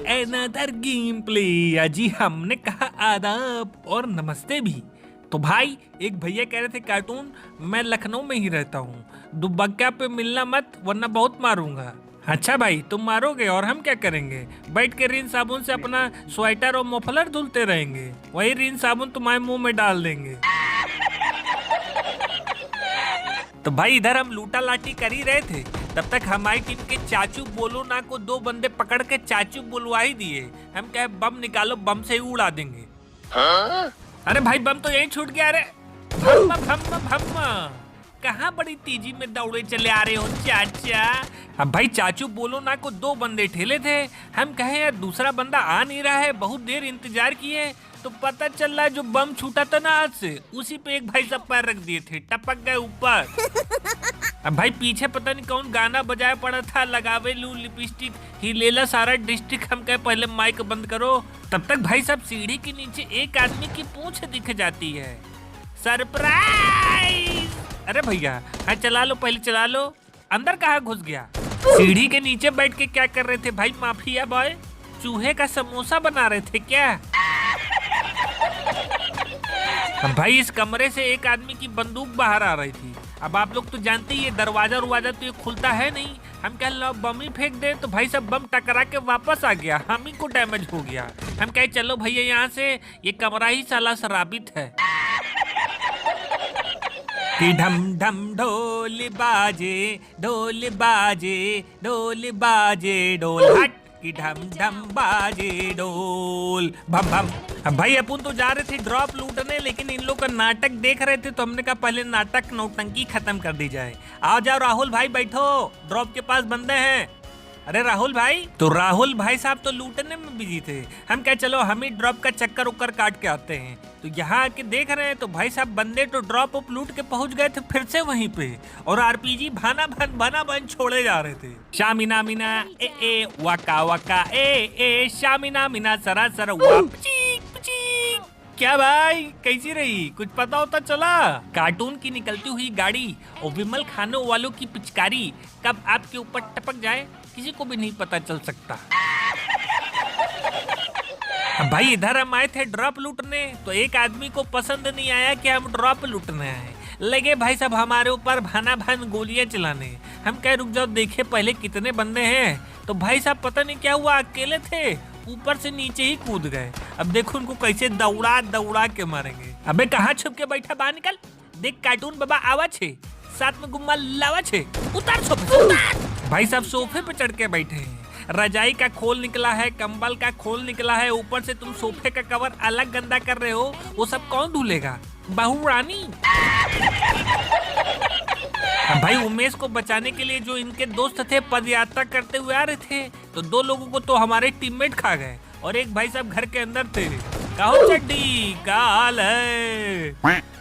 Another game play. अजी हमने कहा आदाब और नमस्ते भी। तो भाई एक भैया कह रहे थे कार्टून, मैं लखनऊ में ही रहता हूँ, दुबग्गा पे मिलना मत वरना बहुत मारूंगा। अच्छा भाई तुम मारोगे और हम क्या करेंगे? बैठ के रिन साबुन से अपना स्वेटर और मफलर धुलते रहेंगे, वही रिन साबुन तुम्हारे मुंह में डाल देंगे। तो भाई इधर हम लूटा लाठी कर ही रहे थे, तब तक हमारी टीम के चाचू बोलो ना को दो बंदे पकड़ के चाचू बुलवा ही दिए। हम कहे बम निकालो, बम से ही उड़ा देंगे। अरे भाई बम तो यहीं छूट गया। अरे भम्मा भम्मा भम्मा, कहाँ बड़ी तेजी में दौड़े चले आ रहे हो चाचा? अब भाई चाचू बोलो ना को दो बंदे ठेले थे। हम कहे यार दूसरा बंदा आ नहीं रहा है, बहुत देर इंतजार किए तो पता चल रहा है जो बम छूटा था ना हाथ से, उसी पे एक भाई सब पैर रख दिए थे, टपक गए ऊपर। अब भाई पीछे पता नहीं कौन गाना बजाया पड़ा था, लगावे लू लिपस्टिक ही लेला सारा डिस्ट्रिक्ट। हम कहे पहले माइक बंद करो। तब तक भाई सब सीढ़ी के नीचे एक आदमी की पूंछ दिख जाती है। सरप्राइज! अरे भैया हाँ चला लो, पहले चला लो। अंदर कहाँ घुस गया? सीढ़ी के नीचे बैठ के क्या कर रहे थे भाई माफिया बॉय? चूहे का समोसा बना रहे थे क्या? अब भाई इस कमरे से एक आदमी की बंदूक बाहर आ रही थी। अब आप लोग तो जानते ही है दरवाजा तो ये खुलता है नहीं। हम कह लो बम ही फेंक दे, तो भाई सब बम टकरा के वापस आ गया, हम ही को डैमेज हो गया। हम कहे चलो भैया यहाँ से, ये कमरा ही साला शराबित है। कि ढम ढम ढोल बाजे ढोल बाजे ढोल बाजे ढोल हट, कि ढम ढम बाजे ढोल भम भम। अब भाई अपन तो जा रहे थे ड्रॉप लूटने, लेकिन इन लोग का नाटक देख रहे थे तो हमने कहा पहले नाटक नौटंकी खत्म कर दी जाए। आओ जाओ राहुल भाई बैठो, ड्रॉप के पास बंदे हैं। अरे राहुल भाई, तो राहुल भाई साहब तो लूटने में बिजी थे। हम क्या चलो हम ही ड्रॉप का चक्कर उक्कर काट के आते हैं। तो यहाँ आके देख रहे हैं तो भाई साहब बंदे तो ड्रॉप अप लूट के पहुंच गए थे फिर से वहीं पे, और आरपीजी भाना बन छोड़े जा रहे थे। शामिना मीना ए वका वका ए शामिना मीना सरा सर क्या भाई कैसी रही? कुछ पता होता चला? कार्टून की निकलती हुई गाड़ी और विमल खानों वालों की पिचकारी कब आपके ऊपर टपक जाए किसी को भी नहीं पता चल सकता। अब भाई इधर हम आए थे ड्रॉप लूटने, तो एक आदमी को पसंद नहीं आया कि हम ड्रॉप लूटने आए, लगे भाई सब हमारे ऊपर भाना गोलियां चलाने। हम कह रुक जाओ देखे पहले कितने बंदे हैं। तो भाई साहब पता नहीं क्या हुआ, अकेले थे, ऊपर से नीचे ही कूद गए। अब देखो उनको कैसे दौड़ा दौड़ा के मारेंगे। अबे कहाँ छुप के बैठा, बाहर निकल, देख कार्टून बाबा आवा छे, साथ में गुम्मा लावा छे, उतार सोफे से उतार। भाई साहब सोफे पे चढ़ के बैठे हैं, रजाई का खोल निकला है, कंबल का खोल निकला है, ऊपर से तुम सोफे का कवर अलग गंदा कर रहे हो, वो सब कौन धुलेगा? बहू रानी। भाई उमेश को बचाने के लिए जो इनके दोस्त थे पदयात्रा करते हुए आ रहे थे, तो दो लोगों को तो हमारे टीममेट खा गए और एक भाई साहब घर के अंदर थे। कहो चड्डी का हाल है?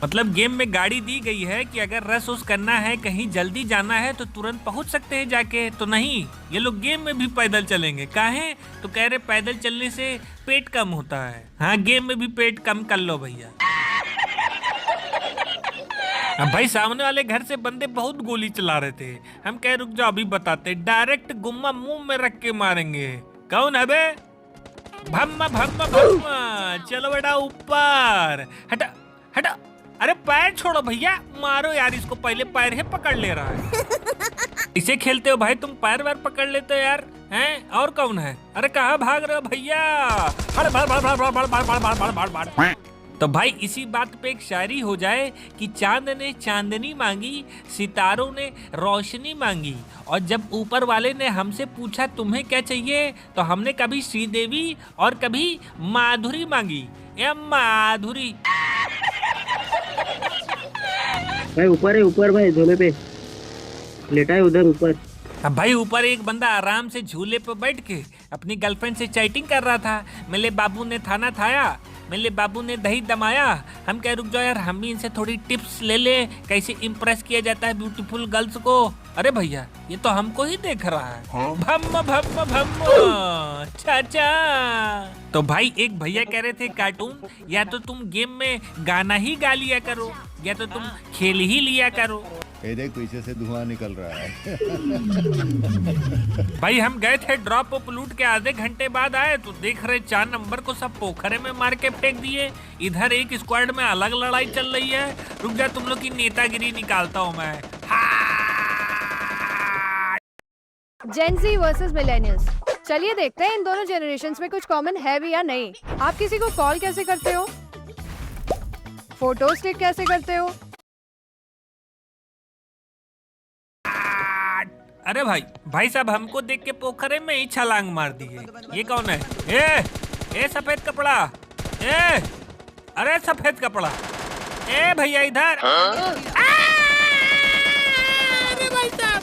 मतलब गेम में गाड़ी दी गई है कि अगर रस उस करना है, कहीं जल्दी जाना है तो तुरंत पहुंच सकते हैं जाके, तो नहीं ये लोग गेम में भी पैदल चलेंगे। काहे? तो कह रहे पैदल चलने से पेट कम होता है। हाँ गेम में भी पेट कम कर लो भैया। अब भाई सामने वाले घर से बंदे बहुत गोली चला रहे थे। हम कह रुक जाओ अभी बताते, डायरेक्ट गुम्मा मुंह में रख के मारेंगे। कौन है बे? भम्मा भम्मा भम्मा, चलो बेटा ऊपर, हटा हटा। अरे पैर छोड़ो भैया, मारो यार इसको, पहले पैर ही पकड़ ले रहा है। इसे खेलते हो भाई तुम, पैर वैर पकड़ लेते हो यार, हैं? और कौन है? अरे कहाँ भाग रहे हो भैया? तो भाई इसी बात पे एक शायरी हो जाए कि चांद ने चांदनी मांगी, सितारों ने रोशनी मांगी, और जब ऊपर वाले ने हमसे पूछा तुम्हें क्या चाहिए, तो हमने कभी श्रीदेवी और कभी माधुरी मांगी। या माधुरी भाई ऊपर है, ऊपर भाई झूले पे लेटा है उधर ऊपर। अब भाई ऊपर एक बंदा आराम से झूले पे बैठ के अपनी गर्लफ्रेंड से चैटिंग कर रहा था। मेरे बाबू ने थाना थाया, मेरे बाबू ने दही दमाया। हम कह रुक जाओ यार हम भी इनसे थोड़ी टिप्स ले ले, कैसे इम्प्रेस किया जाता है ब्यूटीफुल गर्ल्स को। अरे भैया ये तो हमको ही देख रहा है। भम्म भम्म भम्म चाचा। तो भाई एक भैया कह रहे थे कार्टून, या तो तुम गेम में गाना ही गा लिया करो या तो तुम खेल ही लिया करो। ये देख पीछे से धुआं निकल रहा है। भाई हम गए थे ड्रॉप पोल्यूट के आधे घंटे बाद आए तो देख रहे 4 नंबर को सब पोखरे में मार के फेंक दिए। इधर एक स्क्वाड में अलग लड़ाई चल रही है। रुक जा, तुम लोग की नेतागिरी निकालता हूँ मैं। जेन ज़ी वर्सेस मिलेनियल्स। चलिए देखते हैं इन दोनों जनरेशन्स में कुछ कॉमन है भी या नहीं। आप किसी को कॉल कैसे करते हो, फोटोज क्लिक कैसे करते हो? अरे भाई साहब हमको देख के पोखरे में ही छलांग मार दी है। ये कौन है? ए सफेद कपड़ा, अरे सफेद कपड़ा, भैया इधर। अरे भाई साहब,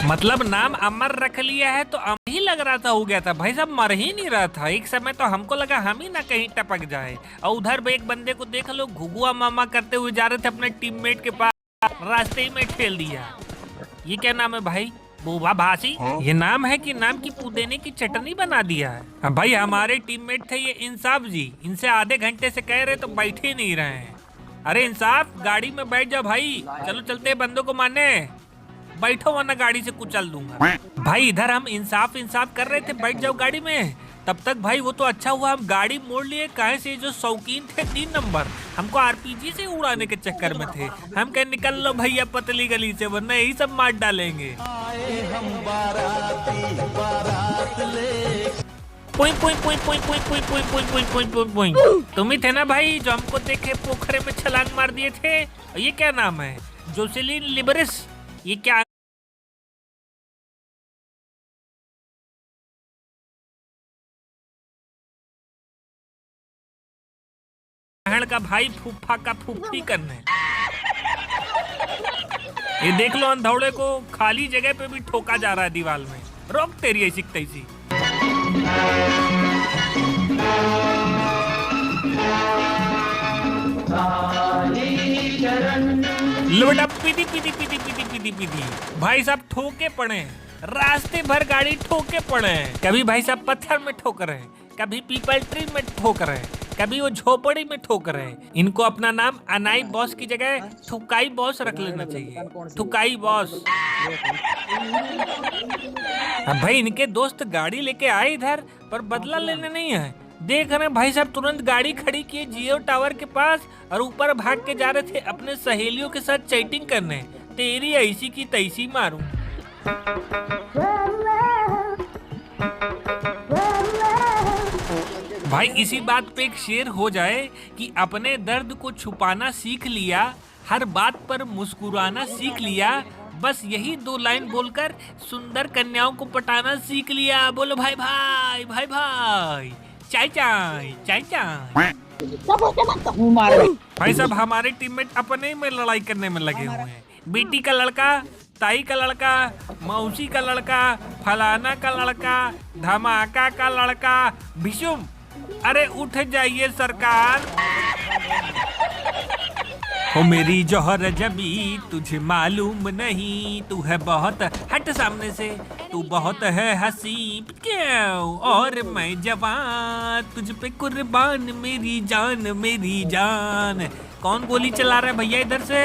मतलब नाम अमर रख लिया है तो अमर ही लग रहा था, हो गया था। भाई साहब मर ही नहीं रहा था। एक समय तो हमको लगा हम ही ना कहीं टपक जाए। और उधर एक बंदे को देख लो, घुगुआ मामा करते हुए जा रहे थे अपने टीममेट के पास, रास्ते ही में ठेल दिया। ये क्या नाम है भाई? बूबा भासी? ये नाम है कि नाम की पुदीने की चटनी बना दिया है? अब भाई हमारे टीममेट थे ये इंसाफ जी, इनसे आधे घंटे से कह रहे तो बैठ ही नहीं रहे हैं। अरे इंसाफ, गाड़ी में बैठ जाओ भाई, चलो चलते बंदों को मारने। बैठो वरना गाड़ी से कुचल दूंगा। भाई इधर हम इंसाफ कर रहे थे, बैठ जाओ गाड़ी में। तब तक भाई वो तो अच्छा हुआ हम गाड़ी मोड़ लिए। काहे से जो शौकीन थे 3 नंबर हमको आरपीजी से उड़ाने के चक्कर में थे। हम कह निकल लो भैया पतली गली से, वरना यही सब मार डालेंगे। तुम ही थे ना भाई जो हमको देखे पोखरे में छलांग मार दिए थे? ये क्या नाम है? जोसेलिन लिबरिस? ये क्या? का भाई फूफा का फूफी करने। ये देख लो अंधौड़े को खाली जगह पे भी ठोका जा रहा है दीवार में। रोक तेरी ऐसी तैसी। लोटा PT PT PT PT PT PT. भाई साहब ठोके पड़े, रास्ते भर गाड़ी ठोके पड़े। कभी भाई साहब पत्थर में ठोक रहे, कभी पीपल ट्री में ठोक रहे, कभी वो झोपड़ी में ठोक रहे हैं। इनको अपना नाम अनाई बॉस की जगह थुकाई बॉस रख लेना चाहिए। थुकाई बॉस। अब भाई इनके दोस्त गाड़ी लेके आए इधर, पर बदला लेने नहीं है। देख रहे भाई साहब तुरंत गाड़ी खड़ी किए जियो टावर के पास और ऊपर भाग के जा रहे थे अपने सहेलियों के साथ चैटिंग करने। तेरी ऐसी की तैसी मारूं। भाई इसी बात पे एक शेर हो जाए कि अपने दर्द को छुपाना सीख लिया, हर बात पर मुस्कुराना सीख लिया, बस यही 2 लाइन बोलकर सुंदर कन्याओं को पटाना सीख लिया। बोलो भाई भाई भाई भाई, चाय चाय चाय चाय। भाई साहब हमारे टीममेट अपने में लड़ाई करने में लगे हुए हैं। बेटी का लड़का, ताई का लड़का, मौसी का लड़का, फलाना का लड़का, धमाका का लड़का, भिशुम। अरे उठ जाइए सरकार। हो मेरी जौहर जबी तुझे मालूम नहीं, तू है बहुत, हट सामने से, तू बहुत है हंसी क्यों, और मैं जवान तुझ पे कुर्बान मेरी जान मेरी जान। कौन गोली चला रहा है भैया इधर से?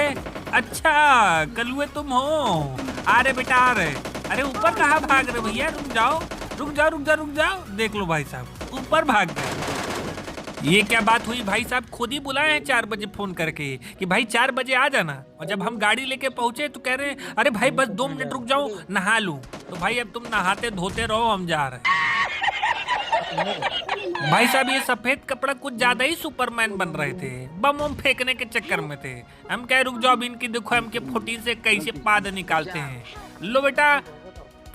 अच्छा कलुए तुम हो। अरे बेटा अरे ऊपर कहाँ भाग रहे भैया? रुक जाओ रुक जाओ रुक जाओ रुक जाओ। देख लो भाई साहब ऊपर भाग गए। ये क्या बात हुई भाई साहब? खुद ही बुलाए हैं 4 बजे फोन करके कि भाई 4 बजे आ जाना। और जब हम गाड़ी लेके पहुंचे तो कह रहे अरे भाई बस 2 मिनट रुक जाओ नहा लूं। तो भाई अब तुम नहाते धोते रहो, हम जा रहे हैं। भाई साहब ये सफेद कपड़ा कुछ ज्यादा ही सुपरमैन बन रहे थे, बम वम फेंकने के चक्कर में थे। हम कह रुक जाओ, इनकी देखो हम के फुटी से कैसे पाद निकालते हैं। लो बेटा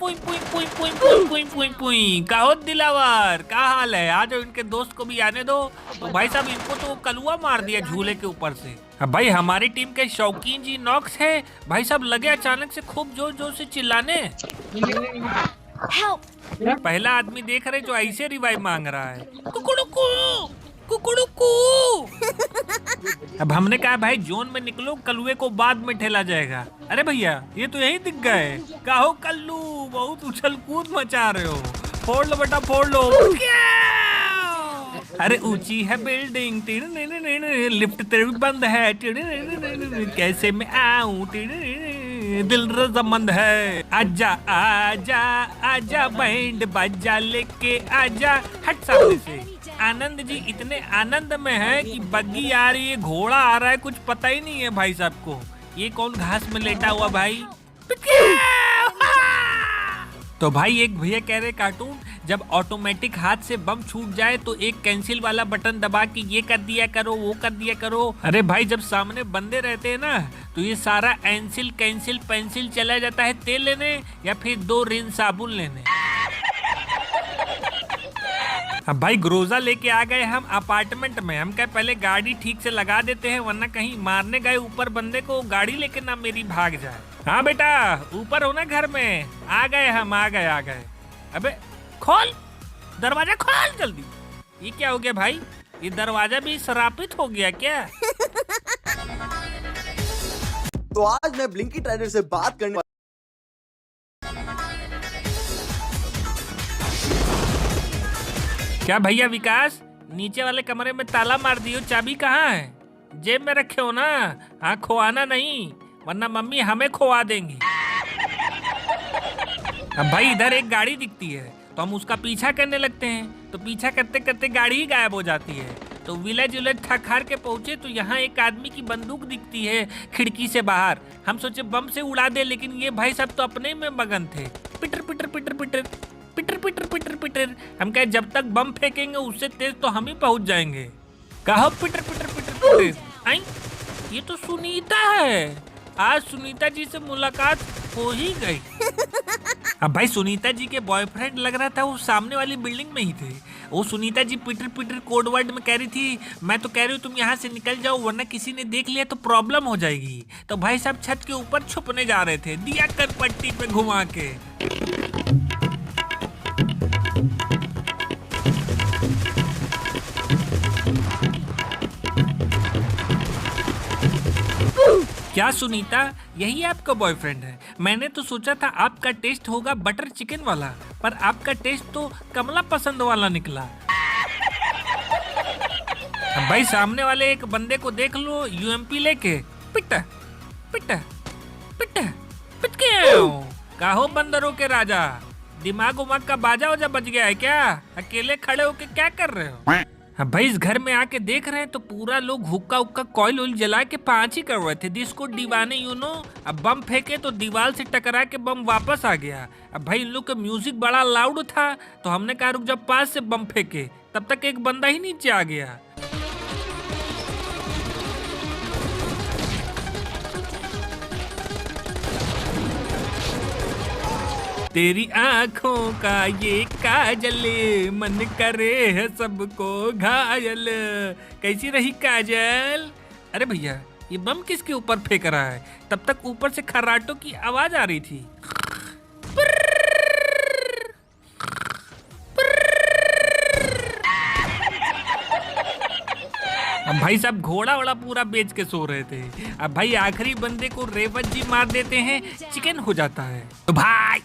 पुई पुई पुई पुई पुई पुई पुई पुई। कहो दिलावर क्या हाल है? आ जाओ, इनके दोस्त को भी आने दो। तो भाई साहब इनको तो कलुआ मार दिया झूले के ऊपर से। अब भाई हमारी टीम के शौकीन जी नॉक्स है भाई साहब, लगे अचानक से खूब जोर जोर से चिल्लाने। पहला आदमी देख रहे जो ऐसे रिवाइव मांग रहा है, कुकुड़ुकू कुकुड़ुकू। अब हमने कहा भाई जोन में निकलो, कलुए को बाद में ठेला जाएगा। अरे भैया ये तो यहीं दिख गए। कहो कल्लू बहुत उछल कूद मचा रहे हो। फोड़ लो बेटा फोड़ लो। अरे ऊंची है बिल्डिंग, लिफ्ट तेरे भी बंद है, कैसे मैं आऊं, दिल रजामंद है। आजा आजा आजा बैंड बाजा लेके आजा। हट सामने से। आनंद जी इतने आनंद में है कि बग्गी आ रही है, घोड़ा आ रहा है, कुछ पता ही नहीं है भाई साहब को। ये कौन घास में लेटा हुआ भाई? तो भाई एक भैया कह रहे कार्टून, जब ऑटोमेटिक हाथ से बम छूट जाए तो एक कैंसिल वाला बटन दबा के ये कर दिया करो, वो कर दिया करो। अरे भाई जब सामने बंदे रहते हैं ना तो ये सारा एंसिल कैंसिल पेंसिल चला जाता है तेल लेने या फिर 2 रिन साबुन लेने। अब भाई ग्रोजा लेके आ गए हम अपार्टमेंट में। हम क्या पहले गाड़ी ठीक से लगा देते हैं, वरना कहीं मारने गए ऊपर बंदे को गाड़ी लेके ना मेरी भाग जाए। हाँ बेटा ऊपर हो ना घर में? आ गए हम, आ गए। अबे खोल दरवाजा, खोल जल्दी। ये क्या हो गया भाई? ये दरवाजा भी शरापित हो गया क्या? तो आज मैं ब्लिंकी ट्रेडर से बात करने क्या भैया विकास, नीचे वाले कमरे में ताला मार दियो, चाबी कहाँ है? जेब में रखे हो ना? हाँ खोआना नहीं, वरना मम्मी हमें खोआ देंगी। अब भाई इधर एक गाड़ी दिखती है तो हम उसका पीछा करने लगते हैं, तो पीछा करते करते गाड़ी ही गायब हो जाती है। तो विलेज थक हार के पहुंचे तो यहाँ एक आदमी की बंदूक दिखती है खिड़की से बाहर। हम सोचे बम से उड़ा दे, लेकिन ये भाई सब तो अपने में मगन थे। पिटर पिटर पिटर पिटर पिटर पिटर पिटर पिटर। हम कहे जब तक बम फेंकेंगे उससे तेज तो हम ही पहुंच जाएंगे। कहो पिटर पिटर पिटर पिटर। आई ये तो सुनीता है। आज सुनीता जी से मुलाकात हो ही गई। अब भाई सुनीता जी के बॉयफ्रेंड लग रहा था वो सामने वाली बिल्डिंग में ही थे। वो सुनीता जी पिटर पिटर कोड वर्ड में कह रही थी, मैं तो कह रही हूँ तुम यहाँ से निकल जाओ वरना किसी ने देख लिया तो प्रॉब्लम हो जाएगी। तो भाई साहब छत के ऊपर छुपने जा रहे थे, दिया कर पट्टी पे घुमा के। क्या सुनीता यही आपका बॉयफ्रेंड है? मैंने तो सोचा था आपका टेस्ट होगा बटर चिकन वाला, पर आपका टेस्ट तो कमला पसंद वाला निकला। अब भाई सामने वाले एक बंदे को देख लो यूएमपी लेके, पिट पिट पिट पिट के काहो बंदरों के राजा, दिमाग उमाग का बाजा वजा बज गया है क्या? अकेले खड़े होके क्या कर रहे हो? अब भाई इस घर में आके देख रहे हैं तो पूरा लोग हुक्का उक्का कॉइल ऑयल जला के पांच ही कर रहे थे। जिसको दीवाने यू नो। अब बम फेंके तो दीवार से टकरा के बम वापस आ गया। अब भाई इन लोग का म्यूजिक बड़ा लाउड था तो हमने कहा रुक जब पास से बम फेंके, तब तक एक बंदा ही नीचे आ गया। तेरी आंखों का ये काजल मन करे है सबको घायल। कैसी रही काजल? अरे भैया ये बम किसके ऊपर फेंक रहा है? तब तक ऊपर से खर्राटों की आवाज आ रही थी। अब भाई साहब घोड़ा वोड़ा पूरा बेच के सो रहे थे। अब भाई आखिरी बंदे को रेवत जी मार देते हैं, चिकन हो जाता है। तो भाई